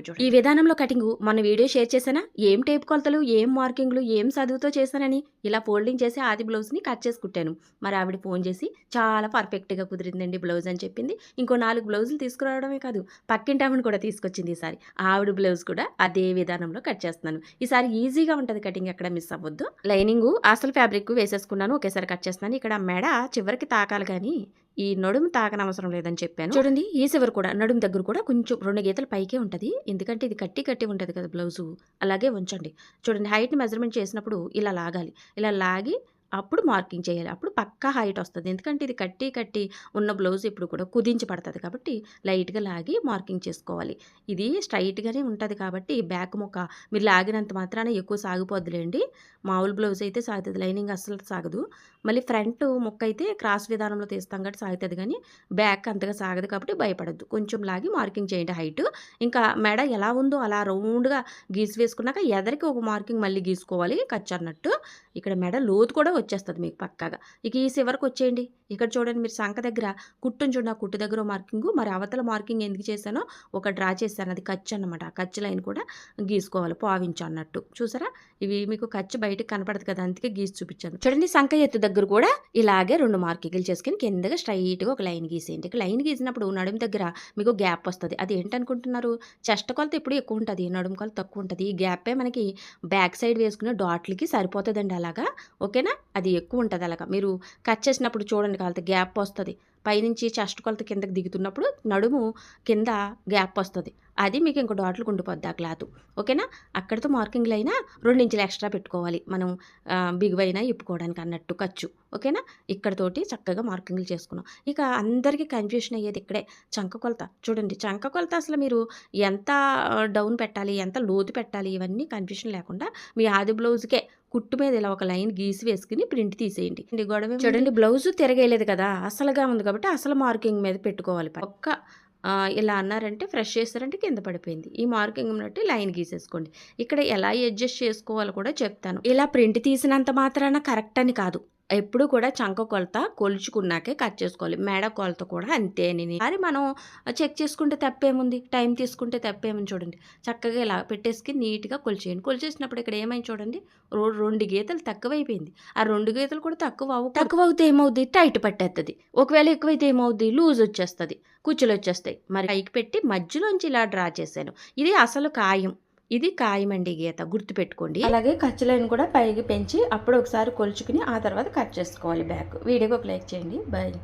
చూడండి. ఈ విధానంలో కటింగ్ మన వీడియో షేర్ చేశానా, ఏం టేప్ కొలతలు, ఏం మార్కింగ్లు, ఏం చదువుతో చేశానని ఇలా ఫోల్డింగ్ చేసి ఆది బ్లౌజ్ని కట్ చేసి కుట్టాను. మరి ఆవిడ ఫోన్ చేసి చాలా పర్ఫెక్ట్గా కుదిరిందండి బ్లౌజ్ అని చెప్పింది. ఇంకో 4 బ్లౌజులు తీసుకురావడమే కాదు, పక్కింటి ఆవిడని కూడా తీసుకొచ్చింది. ఈసారి ఆవిడ బ్లౌజ్ కూడా అదే విధానంలో కట్ చేస్తున్నాను. ఈసారి ఈజీగా ఉంటుంది కటింగ్, ఎక్కడ మిస్ అవ్వద్దు. లైనింగ్ అసలు ఫ్యాబ్రిక్ వేసేసుకున్నాను, ఒకేసారి కట్ చేస్తున్నాను. ఇక్కడ మెడ చివరికి తాకాలి కానీ ఈ నడుము తాకనవసరం లేదని చెప్పాను. చూడండి, ఈ చివరి కూడా నడుము దగ్గర కూడా కొంచెం 2 గీతలు పైకే ఉంటుంది, ఎందుకంటే ఇది కట్టి ఉంటుంది కదా బ్లౌజు. అలాగే ఉంచండి. చూడండి, హైట్ని మెజర్మెంట్ చేసినప్పుడు ఇలా లాగాలి. ఇలా లాగి అప్పుడు మార్కింగ్ చేయాలి. అప్పుడు పక్కా హైట్ వస్తుంది. ఎందుకంటే ఇది కట్టి ఉన్న బ్లౌజ్ ఇప్పుడు కూడా కుదించి పడుతుంది కాబట్టి లైట్గా లాగి మార్కింగ్ చేసుకోవాలి. ఇది స్ట్రైట్గానే ఉంటుంది కాబట్టి బ్యాక్ ముక్క మీరు లాగినంత మాత్రాన ఎక్కువ సాగిపోద్దులేండి. మామూలు బ్లౌజ్ అయితే సాగుతుంది, లైనింగ్ అస్సలు సాగదు. మళ్ళీ ఫ్రంట్ ముక్క అయితే క్రాస్ విధానంలో తీస్తాం కాబట్టి సాగుతుంది, కానీ బ్యాక్ అంతగా సాగదు కాబట్టి భయపడద్దు. కొంచెం లాగి మార్కింగ్ చేయండి హైట్. ఇంకా మెడ ఎలా ఉందో అలా రౌండ్గా గీసి వేసుకున్నాక ఎదరికి ఒక మార్కింగ్ మళ్ళీ గీసుకోవాలి ఖర్చు అన్నట్టు. ఇక్కడ మెడ లోతు కూడా వచ్చేస్తుంది మీకు పక్కాగా. ఇక ఈ చివరికి వచ్చేయండి. ఇక్కడ చూడండి, మీరు సంక దగ్గర కుట్టుని చూడండి, ఆ కుట్టు దగ్గర మార్కింగ్, మరి అవతల మార్కింగ్ ఎందుకు చేశానో ఒక డ్రా చేశాను, అది ఖర్చు అన్నమాట. ఆ ఖర్చు లైన్ కూడా గీసుకోవాలి పావించు అన్నట్టు. చూసారా, ఇవి మీకు ఖర్చు బయటకు కనపడదు కదా, అందుకే గీసి చూపించాను. చూడండి, సంక ఎత్తు దగ్గర కూడా ఇలాగే 2 మార్కింగ్లు చేసుకుని కిందగా స్ట్రైట్గా ఒక లైన్ గీసేయండి. ఇక లైన్ గీసినప్పుడు నడుము దగ్గర మీకు గ్యాప్ వస్తుంది. అది ఏంటనుకుంటున్నారు, చెస్ట్ కొలత ఎప్పుడు ఎక్కువ ఉంటుంది, నడుము కొలత తక్కువ ఉంటుంది. ఈ గ్యాపే మనకి బ్యాక్ సైడ్ వేసుకునే డాట్లకి సరిపోతుందండి. అలాగా ఓకేనా, అది ఎక్కువ ఉంటుంది. అలాగా మీరు కట్ చేసినప్పుడు చూడండి, కాలితే గ్యాప్ వస్తుంది. పైనుంచి చెస్ట్ కొలత కిందకి దిగుతున్నప్పుడు నడుము కింద గ్యాప్ వస్తుంది, అది మీకు ఇంకో డాట్లు ఉండిపోద్ది ఆ క్లాత్. ఓకేనా, అక్కడితో మార్కింగ్లు అయినా 2 ఇంచులు ఎక్స్ట్రా పెట్టుకోవాలి మనం బిగువైనా ఇప్పుకోవడానికి అన్నట్టు ఖర్చు. ఓకేనా, ఇక్కడతోటి చక్కగా మార్కింగ్లు చేసుకున్నాం. ఇక అందరికీ కన్ఫ్యూషన్ అయ్యేది ఇక్కడే, చంక కొలత. చూడండి, చంక కొలత అసలు మీరు ఎంత డౌన్ పెట్టాలి, ఎంత లోతు పెట్టాలి, ఇవన్నీ కన్ఫ్యూషన్ లేకుండా మీ ఆది బ్లౌజ్కే కుట్టు మీద ఇలా ఒక లైన్ గీసి వేసుకుని ప్రింట్ తీసేయండి. గొడవ చూడండి, బ్లౌజ్ తిరగేయలేదు కదా, అసలుగా ఉంది కాబట్టి అసలు మార్కింగ్ మీద పెట్టుకోవాలి. ఒక్క ఇలా అన్నారంటే ఫ్రెష్ చేస్తారంటే కింద పడిపోయింది. ఈ మార్కింగ్ బట్టి లైన్ గీసేసుకోండి. ఇక్కడ ఎలా అడ్జస్ట్ చేసుకోవాలో కూడా చెప్తాను. ఇలా ప్రింట్ తీసినంత మాత్రాన కరెక్ట్ అని కాదు, ఎప్పుడు కూడా చంక కొలత కొలుచుకున్నాకే కట్ చేసుకోవాలి. మెడ కొలత కూడా అంతేని. మరి మనం చెక్ చేసుకుంటే తప్పేముంది, టైం తీసుకుంటే తప్పేముంది. చూడండి, చక్కగా ఇలా పెట్టేసి నీట్గా కొలిచేయండి. కొలిచేసినప్పుడు ఇక్కడ ఏమైంది చూడండి, 2 గీతలు తక్కువైపోయింది. ఆ 2 గీతలు కూడా తక్కువ అవుతే ఏమవుద్ది, టైట్ పట్టేస్తుంది. ఒకవేళ ఎక్కువైతే ఏమవుద్ది, లూజ్ వచ్చేస్తుంది, కుచ్చులు వచ్చేస్తాయి. మరి పైకి పెట్టి మధ్యలోంచి ఇలా డ్రా చేశాను. ఇది అసలు ఖాయం, ఇది ఖాయమండి గీత, గుర్తుపెట్టుకోండి. అలాగే ఖర్చు లైన్ కూడా పైకి పెంచి అప్పుడు ఒకసారి కొలుచుకుని ఆ తర్వాత కట్ చేసుకోవాలి బ్యాక్. వీడియోకి ఒక లైక్ చేయండి. బాయ్.